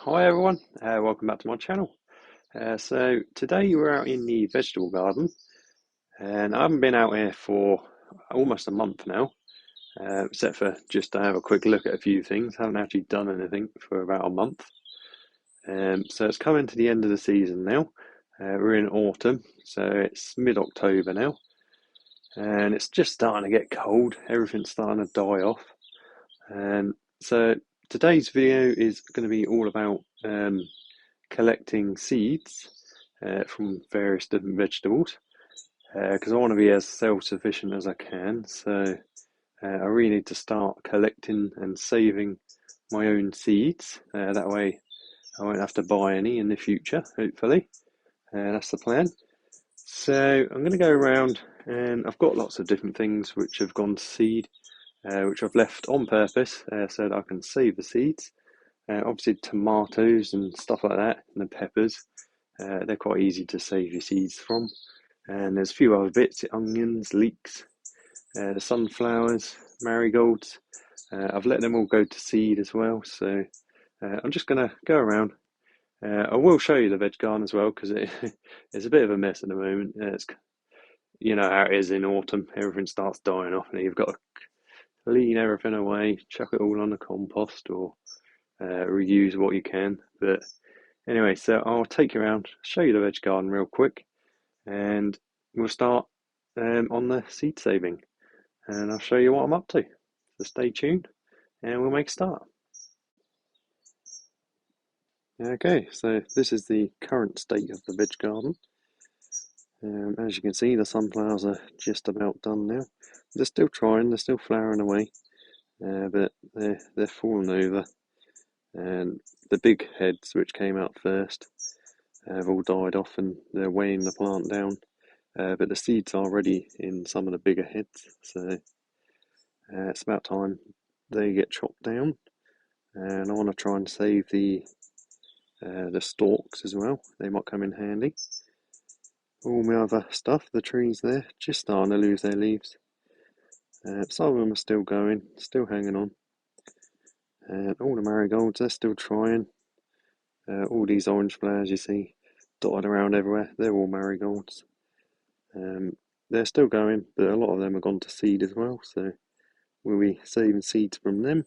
Hi everyone, welcome back to my channel. So today we're out in the vegetable garden and I haven't been out here for almost a month now, except for just to have a quick look at a few things. Haven't actually done anything for about a month. So it's coming to the end of the season now. We're in autumn, so it's mid-October now and it's just starting to get cold. Everything's starting to die off. And so today's video is going to be all about collecting seeds from various different vegetables because I want to be as self-sufficient as I can. So I really need to start collecting and saving my own seeds. That way I won't have to buy any in the future, hopefully. That's the plan. So I'm going to go around and I've got lots of different things which have gone to seed, which I've left on purpose so that I can save the seeds. Obviously tomatoes and stuff like that, and the peppers, they're quite easy to save your seeds from. And there's a few other bits, onions, leeks, the sunflowers, marigolds. I've let them all go to seed as well, so I'm just going to go around. I will show you the veg garden as well because it's a bit of a mess at the moment. You know how it is in autumn, everything starts dying off and you've got to clean everything away, chuck it all on the compost or reuse what you can. But anyway, so I'll take you around, show you the veg garden real quick, and we'll start on the seed saving. And I'll show you what I'm up to. So stay tuned, and we'll make a start. Okay, so this is the current state of the veg garden. As you can see, the sunflowers are just about done now. They're still trying, they're still flowering away, but they're falling over. And the big heads, which came out first, have all died off and they're weighing the plant down. But the seeds are ready in some of the bigger heads, so it's about time they get chopped down. And I want to try and save the stalks as well. They might come in handy. All my other stuff, the trees there, just starting to lose their leaves. Some of them are still going, still hanging on. And all the marigolds, they're still trying. All these orange flowers you see dotted around everywhere, they're all marigolds. They're still going, but a lot of them have gone to seed as well, so we'll be saving seeds from them.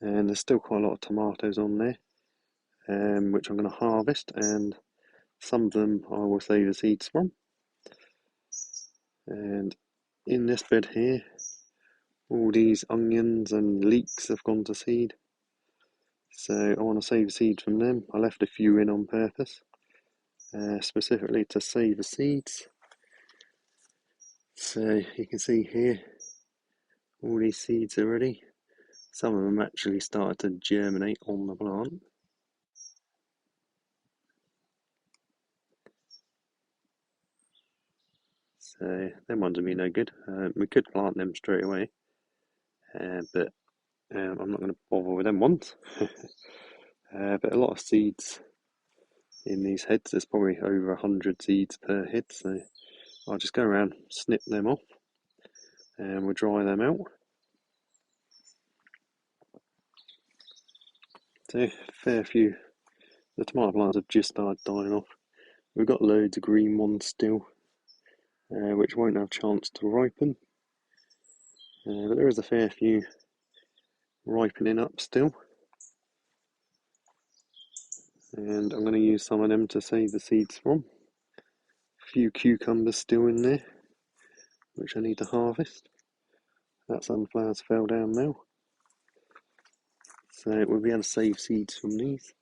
And there's still quite a lot of tomatoes on there, which I'm going to harvest, and some of them I will save the seeds from. And in this bed here, all these onions and leeks have gone to seed, so I want to save the seeds from them. I left a few in on purpose, specifically to save the seeds. So you can see here, all these seeds are ready. Some of them actually started to germinate on the plant. So them ones would be no good. We could plant them straight away, but I'm not going to bother with them ones. But a lot of seeds in these heads. There's probably over 100 seeds per head, so I'll just go around, snip them off, and we'll dry them out. So fair few. The tomato plants have just started dying off. We've got loads of green ones still, which won't have a chance to ripen. But there is a fair few ripening up still. And I'm going to use some of them to save the seeds from. A few cucumbers still in there, which I need to harvest. That sunflower's fell down now. So we'll be able to save seeds from these.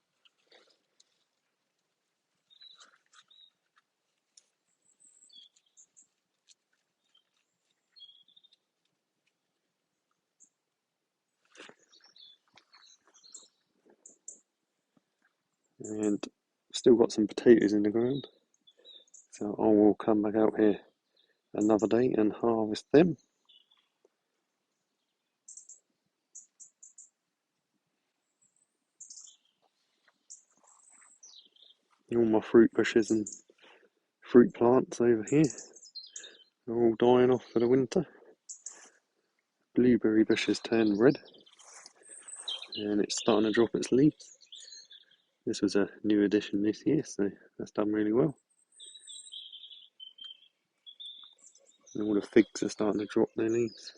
And still got some potatoes in the ground, so I will come back out here another day and harvest them. All my fruit bushes and fruit plants over here are all dying off for the winter. Blueberry bushes turn red and it's starting to drop its leaves. This was a new addition this year, so that's done really well. And all the figs are starting to drop their leaves.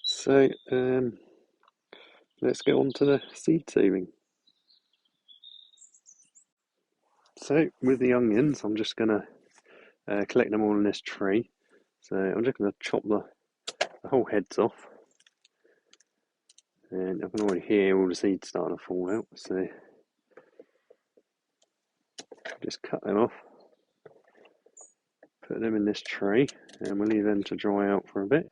So let's get on to the seed saving. So with the onions, I'm just going to collect them all in this tray. So I'm just going to chop the whole heads off. And I can already hear all the seeds starting to fall out. So just cut them off. Put them in this tray and we'll leave them to dry out for a bit.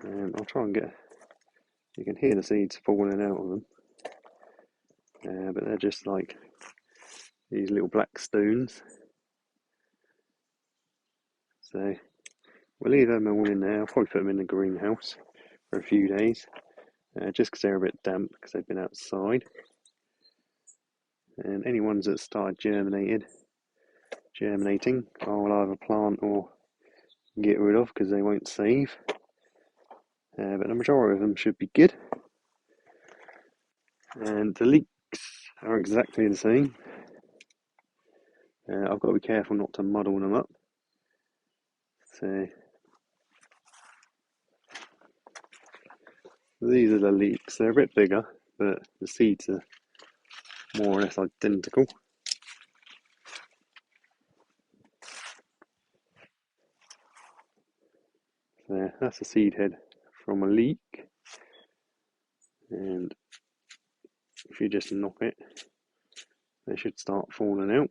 And I'll try and get, you can hear the seeds falling out of them. But they're just like these little black stones. So we'll leave them all in there. I'll probably put them in the greenhouse for a few days. Just because they're a bit damp because they've been outside. And any ones that started germinating, I'll either plant or get rid of because they won't save. But the majority of them should be good. And the leeks are exactly the same. I've got to be careful not to muddle them up. So these are the leeks. They're a bit bigger, but the seeds are more or less identical. So that's a seed head from a leek. And if you just knock it, they should start falling out.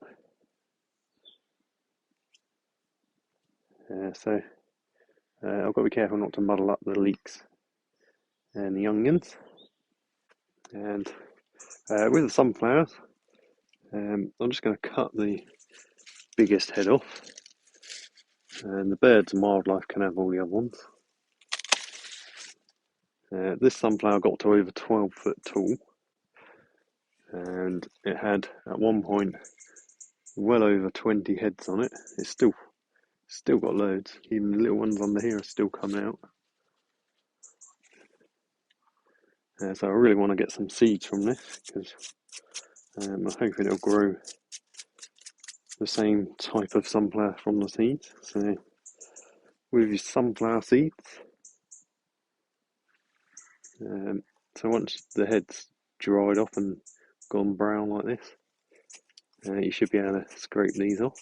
So I've got to be careful not to muddle up the leeks and the onions. And with the sunflowers, I'm just going to cut the biggest head off. And the birds and wildlife can have all the other ones. This sunflower got to over 12 foot tall. And it had, at one point, well over 20 heads on it. It's still got loads. Even the little ones under here are still coming out. So I really want to get some seeds from this because I'm hoping it'll grow the same type of sunflower from the seeds. So with your sunflower seeds, so once the head's dried off and gone brown like this, you should be able to scrape these off.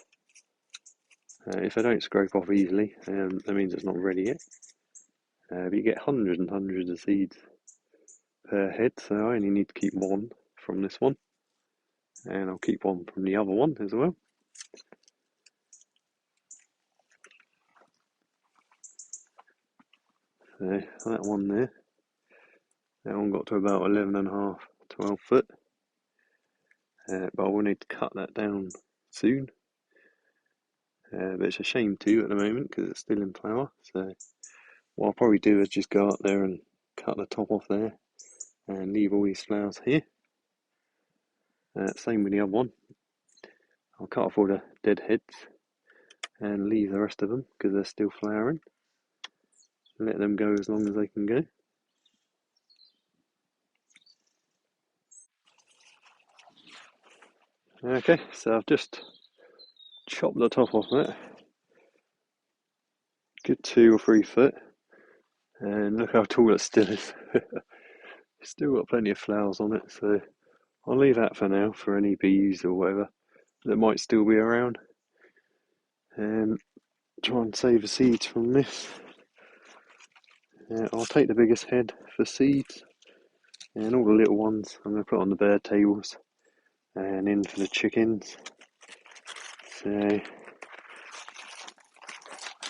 If they don't scrape off easily, that means it's not ready yet. But you get hundreds and hundreds of seeds per head, so I only need to keep one from this one, and I'll keep one from the other one as well. So that one there, that one got to about 11.5, 12 foot, but I will need to cut that down soon. But it's a shame to at the moment because it's still in flower. So what I'll probably do is just go up there and cut the top off there and leave all these flowers here. Same with the other one. I'll cut off all the dead heads and leave the rest of them because they're still flowering. Let them go as long as they can go. Okay, so I've just chopped the top off that. Good 2 or 3 foot. And look how tall it still is. Still got plenty of flowers on it, so I'll leave that for now for any bees or whatever that might still be around. And try and save the seeds from this. I'll take the biggest head for seeds, and all the little ones I'm going to put on the bird tables and in for the chickens. So,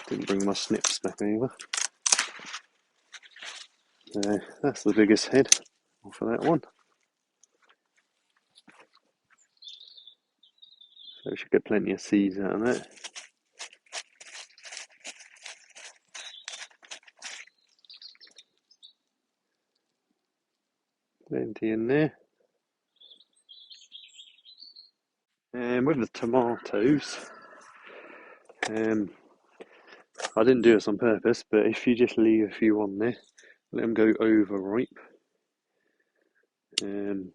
didn't bring my snips back over. So that's the biggest head for that one. So we should get plenty of seeds out of that. Plenty in there. And with the tomatoes, I didn't do this on purpose, but if you just leave a few on there, let them go overripe, then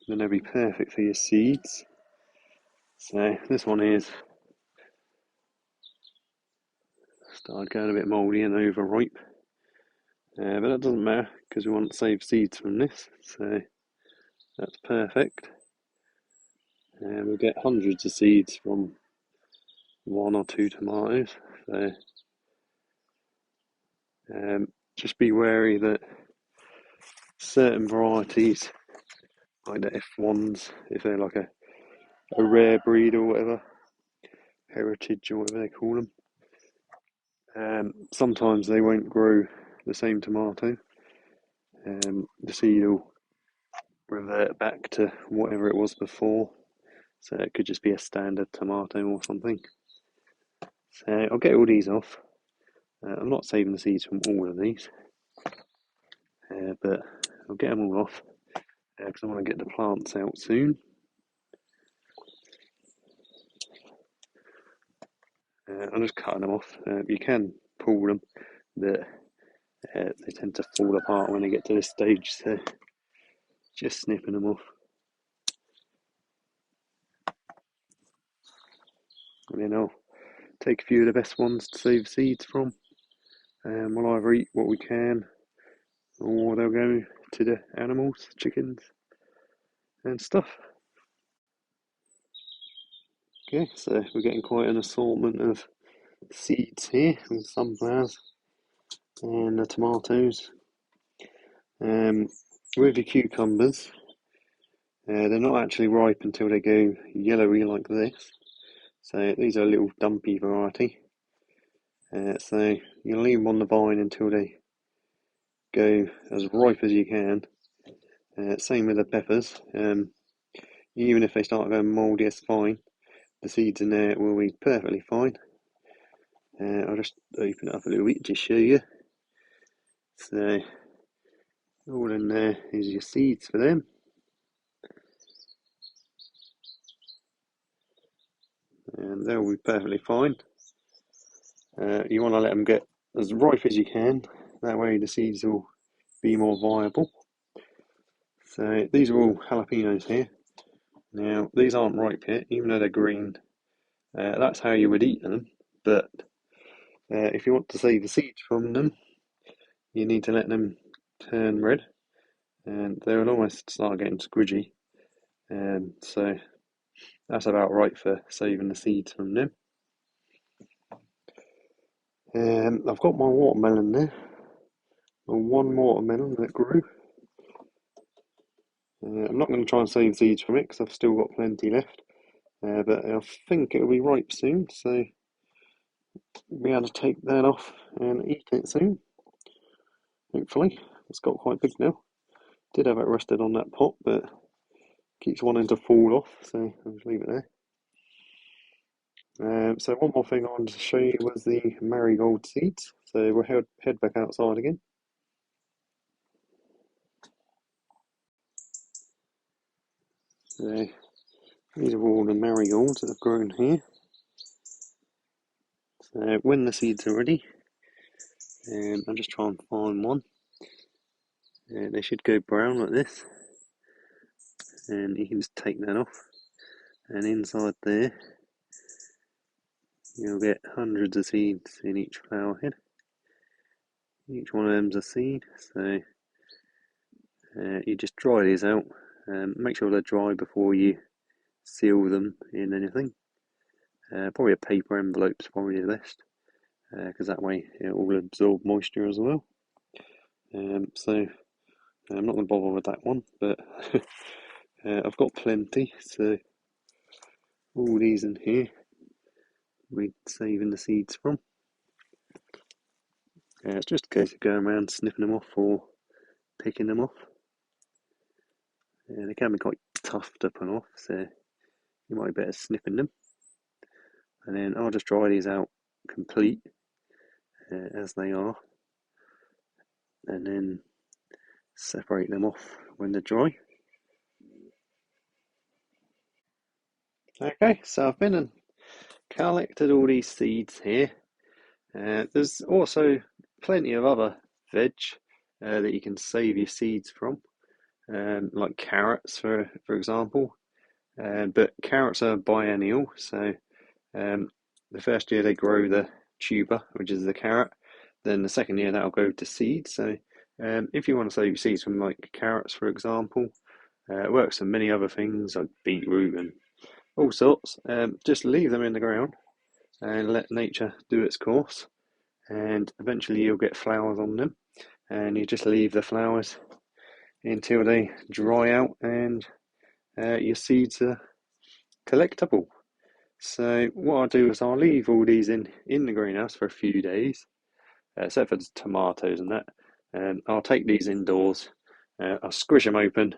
they'll be perfect for your seeds. So this one is started going a bit mouldy and overripe, but that doesn't matter because we want to save seeds from this, so that's perfect. And we'll get hundreds of seeds from 1 or 2 tomatoes, so just be wary that certain varieties, like the F1s, if they're like a rare breed or whatever, heritage or whatever they call them, sometimes they won't grow the same tomato. The seed will revert back to whatever it was before, so it could just be a standard tomato or something. So I'll get all these off. I'm not saving the seeds from all of these, but I'll get them all off because I want to get the plants out soon. I'm just cutting them off. You can pull them, but they tend to fall apart when they get to this stage, so just snipping them off. And then I'll take a few of the best ones to save seeds from. We'll either eat what we can, or they'll go to the animals, chickens, and stuff. Okay, so we're getting quite an assortment of seeds here, with sunflowers and the tomatoes. With the cucumbers, they're not actually ripe until they go yellowy like this. So these are a little dumpy variety. So you'll leave them on the vine until they go as ripe as you can. Same with the peppers. Even if they start going mouldy, it's fine. The seeds in there will be perfectly fine. I'll just open it up a little bit to show you. So all in there is your seeds for them. And they'll be perfectly fine. You want to let them get as ripe as you can. That way the seeds will be more viable. So these are all jalapenos here. Now these aren't ripe yet, even though they're green. That's how you would eat them. But if you want to save the seeds from them, you need to let them turn red, and they will almost start getting squidgy. So that's about right for saving the seeds from them. I've got my watermelon there. One watermelon that grew. I'm not going to try and save seeds from it because I've still got plenty left. But I think it'll be ripe soon, so we'll be able to take that off and eat it soon. Hopefully, it's got quite big now. Did have it rested on that pot, but keeps wanting to fall off, so I'll just leave it there. So one more thing I wanted to show you was the marigold seeds. So we'll head back outside again. So these are all the marigolds that have grown here. So when the seeds are ready, I'll just try and find one. They should go brown like this, and you can just take that off. And inside there, you'll get hundreds of seeds in each flower head. Each one of them's a seed, so you just dry these out. Make sure they're dry before you seal them in anything. Probably a paper envelope's probably the best, because that way it will absorb moisture as well. So I'm not going to bother with that one, but I've got plenty, so all these in here we're saving the seeds from. It's just a case of going around snipping them off or picking them off. They can be quite tough to pull off, so you might be better snipping them. And then I'll just dry these out complete as they are, and then separate them off when they're dry. Okay, so I've been and collected all these seeds here. There's also plenty of other veg that you can save your seeds from, like carrots, for example. But carrots are biennial, so um, the first year they grow the tuber, which is the carrot. Then the second year that'll go to seed. So if you want to save your seeds from like carrots, for example, it works for many other things like beetroot and all sorts. Just leave them in the ground and let nature do its course, and eventually you'll get flowers on them. And you just leave the flowers until they dry out and your seeds are collectible. So what I'll do is I'll leave all these in the greenhouse for a few days, except for the tomatoes and that. And I'll take these indoors, I'll squish them open,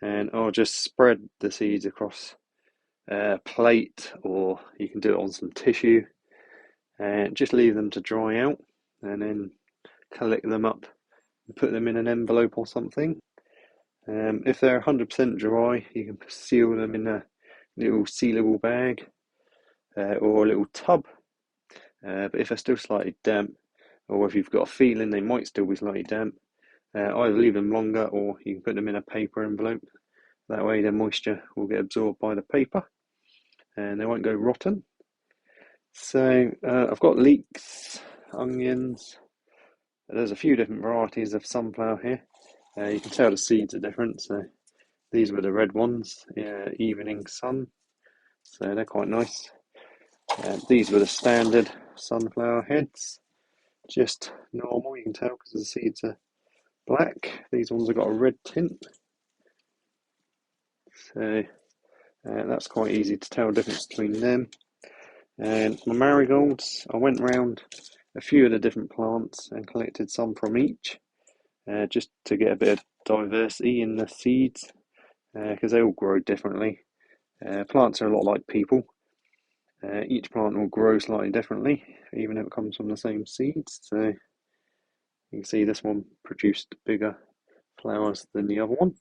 and I'll just spread the seeds across a plate, or you can do it on some tissue, and just leave them to dry out, and then collect them up and put them in an envelope or something. If they're 100% dry, you can seal them in a little sealable bag or a little tub. But if they're still slightly damp, or if you've got a feeling they might still be slightly damp, either leave them longer or you can put them in a paper envelope. That way the moisture will get absorbed by the paper and they won't go rotten. So I've got leeks, onions. There's a few different varieties of sunflower here. You can tell the seeds are different. So these were the red ones, Evening Sun. So they're quite nice. These were the standard sunflower heads, just normal. You can tell because the seeds are black. These ones have got a red tint. So that's quite easy to tell the difference between them. And my marigolds, I went round a few of the different plants and collected some from each, just to get a bit of diversity in the seeds, because they all grow differently. Plants are a lot like people. Each plant will grow slightly differently, even if it comes from the same seeds. So you can see this one produced bigger flowers than the other one.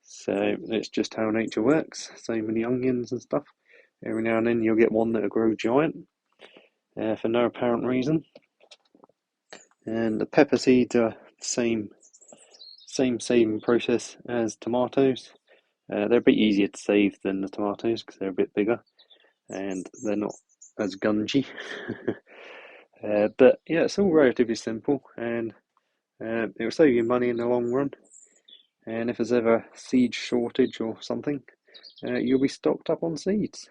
So it's just how nature works. Same with the onions and stuff. Every now and then you'll get one that'll grow giant for no apparent reason. And the pepper seeds are the same saving process as tomatoes. They're a bit easier to save than the tomatoes because they're a bit bigger and they're not as gungy. But yeah, it's all relatively simple, and it will save you money in the long run. And if there's ever a seed shortage or something, you'll be stocked up on seeds.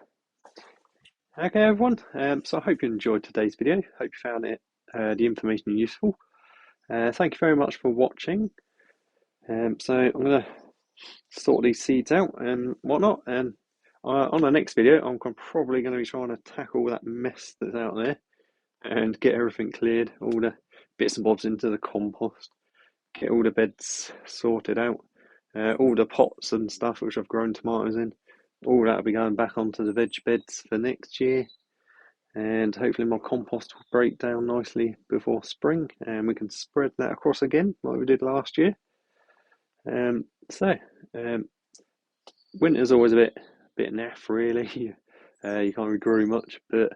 Okay, everyone. So I hope you enjoyed today's video. Hope you found the information useful. Thank you very much for watching. So I'm going to sort these seeds out and whatnot. And on the next video, I'm probably going to be trying to tackle that mess that's out there and get everything cleared, all the bits and bobs into the compost, get all the beds sorted out, all the pots and stuff which I've grown tomatoes in, all that will be going back onto the veg beds for next year. And hopefully my compost will break down nicely before spring and we can spread that across again like we did last year. So winter's always a bit naff really. You can't really grow much, but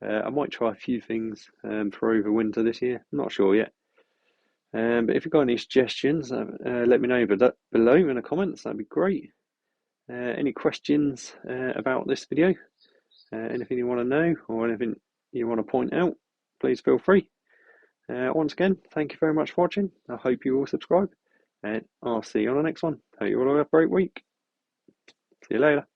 I might try a few things for over winter this year. I'm not sure yet. But if you've got any suggestions, let me know below in the comments. That'd be great. Any questions about this video? Anything you want to know or anything you want to point out, please feel free. Once again, thank you very much for watching. I hope you all subscribe, and I'll see you on the next one. Hope you all have a great week. See you later.